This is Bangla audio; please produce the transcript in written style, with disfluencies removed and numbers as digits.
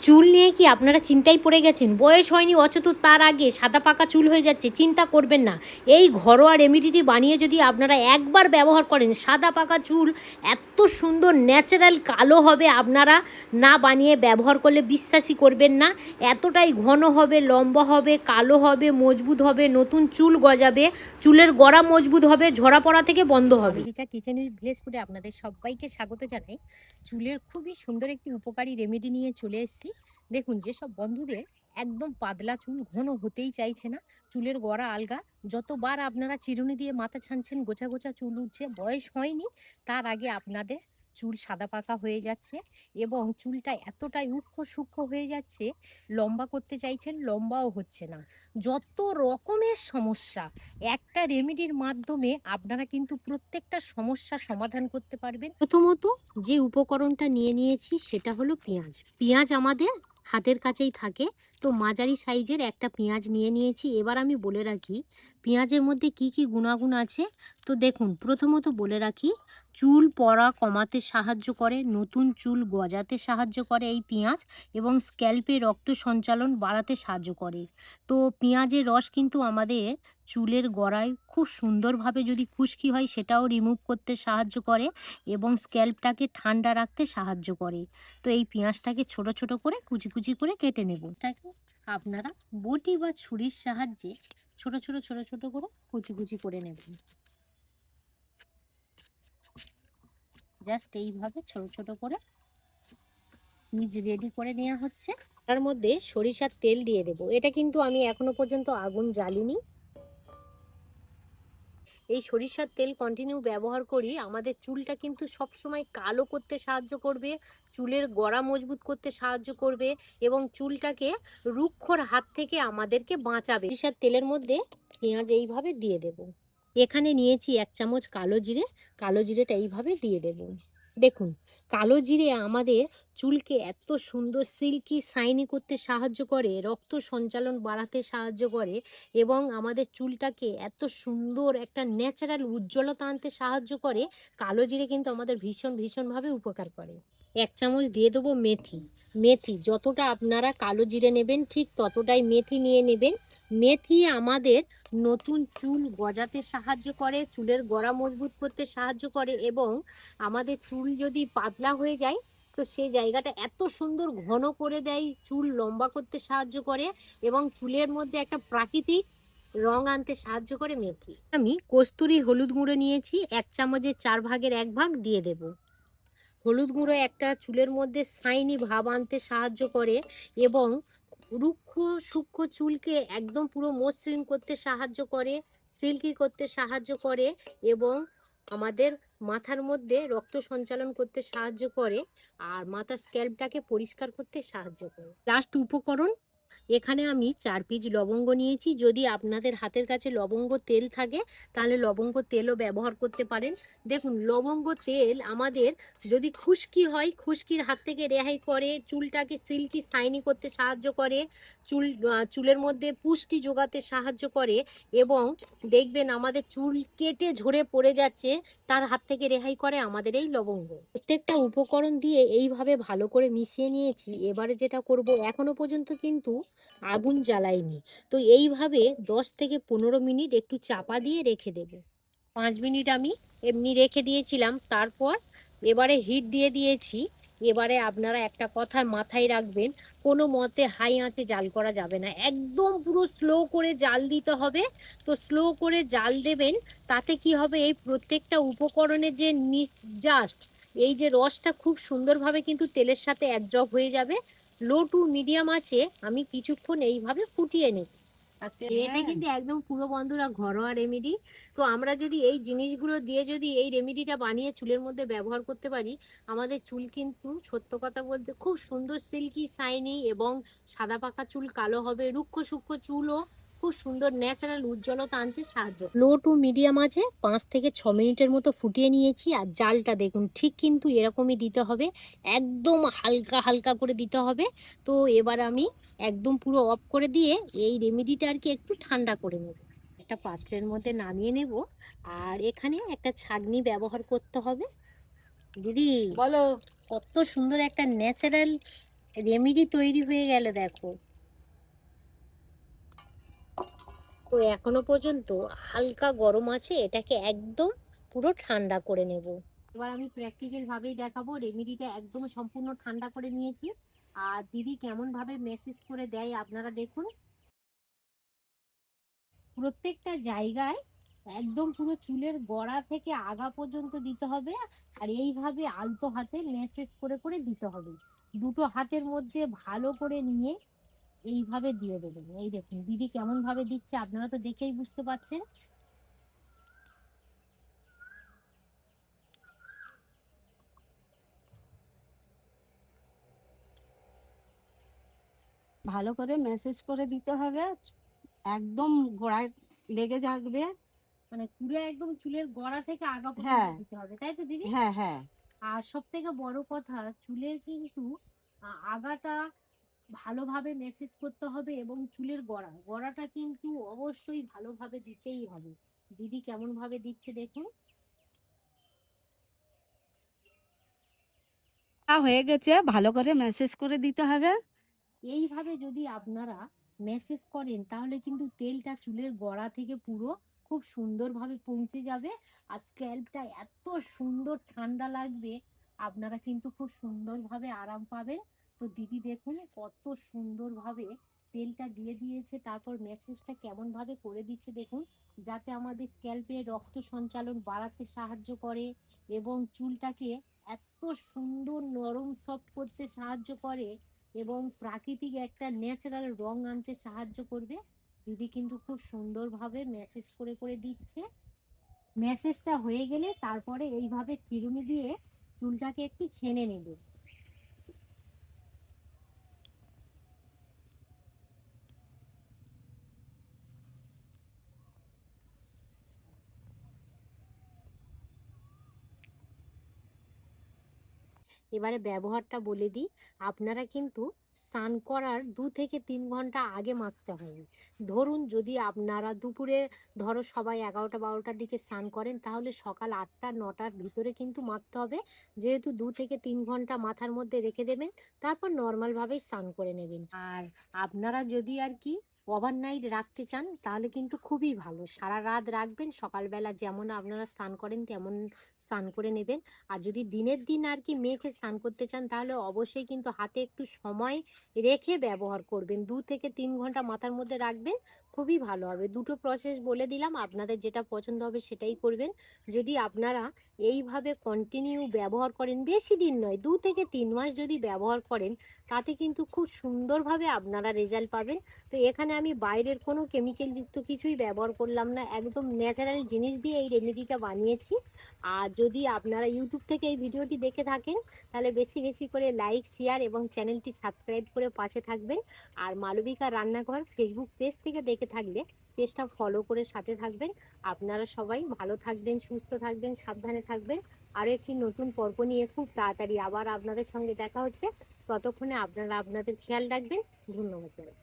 চুল নিয়ে কি আপনারা চিন্তায় পড়ে গেছেন? বয়স হয়নি অথচ তার আগে সাদা পাকা চুল হয়ে যাচ্ছে? চিন্তা করবেন না। এই ঘরোয়া রেমেডিটি বানিয়ে যদি আপনারা একবার ব্যবহার করেন, সাদা পাকা চুল এত সুন্দর ন্যাচারাল কালো হবে, আপনারা না বানিয়ে ব্যবহার করলে বিশ্বাসই করবেন না। এতটাই ঘন হবে, লম্বা হবে, কালো হবে, মজবুত হবে, নতুন চুল গজাবে, চুলের গোড়া মজবুত হবে, ঝরা পড়া থেকে বন্ধ হবে। রিকা কিচেন উইথ ভিলেজ ফুডে আপনাদের সবাইকে স্বাগত জানাই। চুলের খুবই সুন্দর একটি উপকারী রেমেডি নিয়ে চলে এসেছি। দেখুন, যেসব বন্ধুদের একদম পাতলা চুল, ঘন হতেই চাইছে না, চুলের গোড়া আলগা, যতবার আপনারা চিরুনি দিয়ে মাথা ছানছেন গোছা গোছা চুল উঠছে, বয়স হয়নি তার আগে আপনাদের চুল সাদা পাকা হয়ে যাচ্ছে এবং চুলটা এতটাই উখ্য সূক্ষ্ম হয়ে যাচ্ছে, লম্বা করতে চাইছেন লম্বাও হচ্ছে না, যত রকমের সমস্যা একটা রেমেডির মাধ্যমে আপনারা কিন্তু প্রত্যেকটা সমস্যা সমাধান করতে পারবেন। প্রথমত যে উপকরণটা নিয়ে নিয়েছি সেটা হলো পেঁয়াজ। পেঁয়াজ আমাদের হাতের কাছেই থাকে, তো মাঝারি সাইজের একটা পেঁয়াজ নিয়ে নিয়েছি। এবার আমি বলে রাখি পেঁয়াজের মধ্যে কি কি গুণাগুণ আছে। তো দেখুন, প্রথমত বলে রাখি চুল পড়া কমাতে সাহায্য করে, নতুন চুল গজাতে সাহায্য করে এই পেঁয়াজ, এবং স্ক্যাল্পে রক্ত সঞ্চালন বাড়াতে সাহায্য করে। তো পেঁয়াজের রস কিন্তু আমাদের চুলের গোড়ায় খুব সুন্দরভাবে যদি খুশকি হয় সেটাও রিমুভ করতে সাহায্য করে এবং স্ক্যাল্পটাকে ঠান্ডা রাখতে সাহায্য করে। তো এই পেঁয়াজটাকে ছোট ছোট করে কুচি কুচি করে কেটে নেব। এটাকে আপনারা বটি বা ছুরির সাহায্যে ছোট ছোট ছোট ছোট করে কুচি কুচি করে নেবেন। জাস্ট এইভাবে ছোট ছোট করে পিস রেডি করে নেওয়া হচ্ছে। তার মধ্যে সরিষার তেল দিয়ে দেব। এটা কিন্তু আমি এখনো পর্যন্ত আগুন জ্বালিনি। এই সরিষার তেল কন্টিনিউ ব্যবহার করি, আমাদের চুলটা কিন্তু সবসময় কালো করতে সাহায্য করবে, চুলের গোড়া মজবুত করতে সাহায্য করবে এবং চুলটাকে রুক্ষর হাত থেকে আমাদেরকে বাঁচাবে। সরিষার তেলের মধ্যে পেঁয়াজ এইভাবে দিয়ে দেব। এখানে নিয়েছি 1 চামচ কালো জিরে। কালো জিরেটা এইভাবে দিয়ে দেব। দেখুন, কালো জিরে আমাদের চুলকে এত সুন্দর সিল্কি শাইনি করতে সাহায্য করে, রক্ত সঞ্চালন বাড়াতে সাহায্য করে এবং আমাদের চুলটাকে এত সুন্দর একটা ন্যাচারাল উজ্জ্বলতা আনতে সাহায্য করে। কালো জিরে কিন্তু আমাদের ভীষণভাবে উপকার করে। 1 চামচ দিয়ে দেবো মেথি। মেথি যতটা আপনারা কালো জিরে নেবেন ঠিক ততটাই মেথি নিয়ে নেবেন। মেথি আমাদের নতুন চুল গজাতে সাহায্য করে, চুলের গোড়া মজবুত করতে সাহায্য করে এবং আমাদের চুল যদি পাতলা হয়ে যায় তো সেই জায়গাটা এত সুন্দর ঘন করে দেয়, চুল লম্বা করতে সাহায্য করে এবং চুলের মধ্যে একটা প্রাকৃতিক রং আনতে সাহায্য করে মেথি। আমি কস্তুরি হলুদ গুঁড়ো নিয়েছি, 1 চামচের 4 ভাগের 1 ভাগ দিয়ে দেব। হলুদ গুঁড়ো একটা চুলের মধ্যে শাইনি ভাব আনতে সাহায্য করে এবং রুক্ষ সূক্ষ্ম চুলকে একদম পুরো মসৃণ করতে সাহায্য করে, সিল্কি করতে সাহায্য করে এবং আমাদের মাথার মধ্যে রক্ত সঞ্চালন করতে সাহায্য করে আর মাথার স্ক্যাল্পটাকে পরিষ্কার করতে সাহায্য করে। লাস্ট উপকরণ, এখানে আমি 4 পিস লবঙ্গ নিয়েছি। যদি আপনাদের হাতের কাছে লবঙ্গ তেল থাকে তাহলে লবঙ্গ তেলও ব্যবহার করতে পারেন। দেখুন, লবঙ্গ তেল আমাদের যদি খুশকি হয় খুশকির হাত থেকে রেহাই করে, চুলটাকে সিল্কি শাইনি করতে সাহায্য করে, চুলের মধ্যে পুষ্টি যোগাতে সাহায্য করে এবং দেখবেন আমাদের চুল কেটে ঝরে পড়ে যাচ্ছে তার হাত থেকে রেহাই করে আমাদের এই লবঙ্গ। প্রত্যেকটা উপকরণ দিয়ে এইভাবে ভালো করে মিশিয়ে নিয়েছি। এবারে যেটা করব, এখনো পর্যন্ত কিন্তু আগুন জ্বালাইনি, তো এইভাবে 10 থেকে 15 মিনিট একটু চাপা দিয়ে রেখে দেব। 5 মিনিট আমি এমনি রেখে দিয়েছিলাম, তারপর এবারে হিট দিয়ে দিয়েছি। এবারে আপনারা একটা কথা মাথায় রাখবেন, কোনো মতে হাই আঁচে জাল করা যাবে না, একদম পুরো স্লো করে জাল দিতে হবে। তো স্লো করে জাল দেবেন, তাতে কি হবে, এই প্রত্যেকটা উপকরণের যে জাস্ট এই যে রসটা খুব সুন্দরভাবে কিন্তু তেলের সাথে অ্যাবজর্ব হয়ে যাবে। লো টু মিডিয়াম আছে আমি কিছুক্ষণ এইভাবে ফুটিয়ে নেব। এটা কিন্তু একদম পুরো বন্ধুরা ঘরোয়া রেমেডি। তো আমরা যদি এই জিনিসগুলো দিয়ে যদি এই রেমেডিটা বানিয়ে চুলের মধ্যে ব্যবহার করতে পারি, আমাদের চুল কিন্তু সত্য কথা বলতে খুব সুন্দর সিল্কি শাইনি এবং সাদা পাকা চুল কালো হবে, রুক্ষ সূক্ষ্ম চুলও খুব সুন্দর ন্যাচারাল উজ্জ্বলতা আনতে সাহায্য। লো টু মিডিয়াম আছে 5 থেকে 6 মিনিটের মতো ফুটিয়ে নিয়েছি। আর জালটা দেখুন ঠিক কিন্তু এরকমই দিতে হবে, একদম হালকা হালকা করে দিতে হবে। তো এবার আমি একদম পুরো অফ করে দিয়ে এই রেমেডিটা আর কি একটু ঠান্ডা করে নেব, একটা পাত্রের মধ্যে নামিয়ে নেব। আর এখানে একটা ছাঁকনি ব্যবহার করতে হবে। দিদি বলো, কত সুন্দর একটা ন্যাচারাল রেমেডি তৈরি হয়ে গেল দেখো। তো এখনো পর্যন্ত হালকা গরম আছে, এটাকে একদম পুরো ঠান্ডা করে নেব। এবার আমি প্র্যাকটিক্যাল ভাবেই দেখাবো। রেমেডিটা একদম সম্পূর্ণ ঠান্ডা করে নিয়েছি। আর দিদি কেমন ভাবে মেসেজ করে দেয় আপনারা দেখুন। প্রত্যেকটা জায়গায় একদম পুরো চুলের গোড়া থেকে আগা পর্যন্ত দিতে হবে। আর এইভাবে আলতো হাতে মেসেজ করে করে দিতে হবে। দুটো হাতের মধ্যে ভালো করে নিয়ে এইভাবে দিয়ে দেবেন। এই দেখুন দিদি কেমন ভাবে দিচ্ছে, আপনারা তো দেখেই বুঝতে পারছেন। ভালো করে মেসেজ করে দিতে হবে, একদম গোড়ায় লেগে যাবে। মানে পুরো একদম চুলের গোড়া থেকে আগা পর্যন্ত হ্যাঁ, দিতে হবে, তাই তো দিদি? হ্যাঁ, হ্যাঁ। আর সব থেকে বড় কথা, চুলের কিন্তু আগাটা ভালোভাবে মেসেজ করতে হবে এবং চুলের গোড়াটা কিন্তু অবশ্যই ভালোভাবে দিতেই হবে। দিদি কেমন ভাবে দিচ্ছে দেখুন। হয়ে গেছে, ভালো করে মেসেজ করে দিতে হবে। এইভাবে যদি আপনারা মেসেজ করেন তাহলে কিন্তু তেলটা চুলের গোড়া থেকে পুরো খুব সুন্দরভাবে পৌঁছে যাবে। আর স্ক্যাল্পটা এত সুন্দর ঠান্ডা লাগবে, আপনারা কিন্তু খুব সুন্দরভাবে আরাম পাবেন। তো দিদি দেখুন কত সুন্দরভাবে তেলটা দিয়ে দিয়েছে, তারপর মেসেজটা কেমন ভাবে করে দিচ্ছে দেখুন। যাতে আমাদের স্ক্যাল্পে রক্ত সঞ্চালন বাড়াতে সাহায্য করে এবং চুলটাকে এত সুন্দর নরম সফট করতে সাহায্য করে এবং প্রাকৃতিক একটা ন্যাচারাল রং আনতে সাহায্য করবে। দিদি কিন্তু খুব সুন্দরভাবে মেসেজ করে করে দিচ্ছে। মেসেজটা হয়ে গেলে তারপরে এইভাবে চিরুনি দিয়ে চুলটাকে একটু ছেনে নেবে। এবারে ব্যবহারটা বলে দিই। আপনারা কিন্তু স্নান করার 2 থেকে 3 ঘন্টা আগে মাখতে হবে। ধরুন যদি আপনারা দুপুরে, ধরো সবাই 11টা 12টার দিকে স্নান করেন, তাহলে সকাল 8টা 9টার ভিতরে কিন্তু মাখতে হবে। যেহেতু 2 থেকে 3 ঘন্টা মাথার মধ্যে রেখে দেবেন, তারপর নর্মালভাবেই স্নান করে নেবেন। আর আপনারা যদি আর কি ওভারনাইট রাখতে চান তাহলে কিন্তু খুবই ভালো, সারা রাত রাখবেন, সকালবেলা যেমন আপনারা স্নান করেন তেমন স্নান করে নেবেন। আর যদি দিনের দিন আর কি মেখে স্নান করতে চান তাহলে অবশ্যই কিন্তু হাতে একটু সময় রেখে ব্যবহার করবেন, 2 থেকে 3 ঘন্টা মাথার মধ্যে রাখবেন, খুবই ভালো হবে। দুটো প্রসেস বলে দিলাম, আপনাদের যেটা পছন্দ হবে সেটাই করবেন। যদি আপনারা এইভাবে কন্টিনিউ ব্যবহার করেন, বেশি দিন নয়, 2 থেকে 3 মাস যদি ব্যবহার করেন, তাতে কিন্তু খুব সুন্দরভাবে আপনারা রেজাল্ট পাবেন। তো এখানে আমি বাইরের কোনো কেমিক্যাল যুক্ত কিছুই ব্যবহার করলাম না, একদম ন্যাচারাল জিনিস দিয়ে এই রেমেডিটা বানিয়েছি। আর যদি আপনারা ইউটিউব থেকে এই ভিডিওটি দেখে থাকেন তাহলে বেশি বেশি করে লাইক শেয়ার এবং চ্যানেলটি সাবস্ক্রাইব করে পাশে থাকবেন। আর মালবিকা রান্নাঘর ফেসবুক পেজ থেকে দেখে থাকলে পেজটা ফলো করে সাথে থাকবেন। আপনারা সবাই ভালো থাকবেন, সুস্থ থাকবেন, সাবধানে থাকবেন। আরও একটি নতুন পর্ব নিয়ে খুব তাড়াতাড়ি আবার আপনাদের সঙ্গে দেখা হচ্ছে। ততক্ষণে আপনারা আপনাদের খেয়াল রাখবেন। ধন্যবাদ।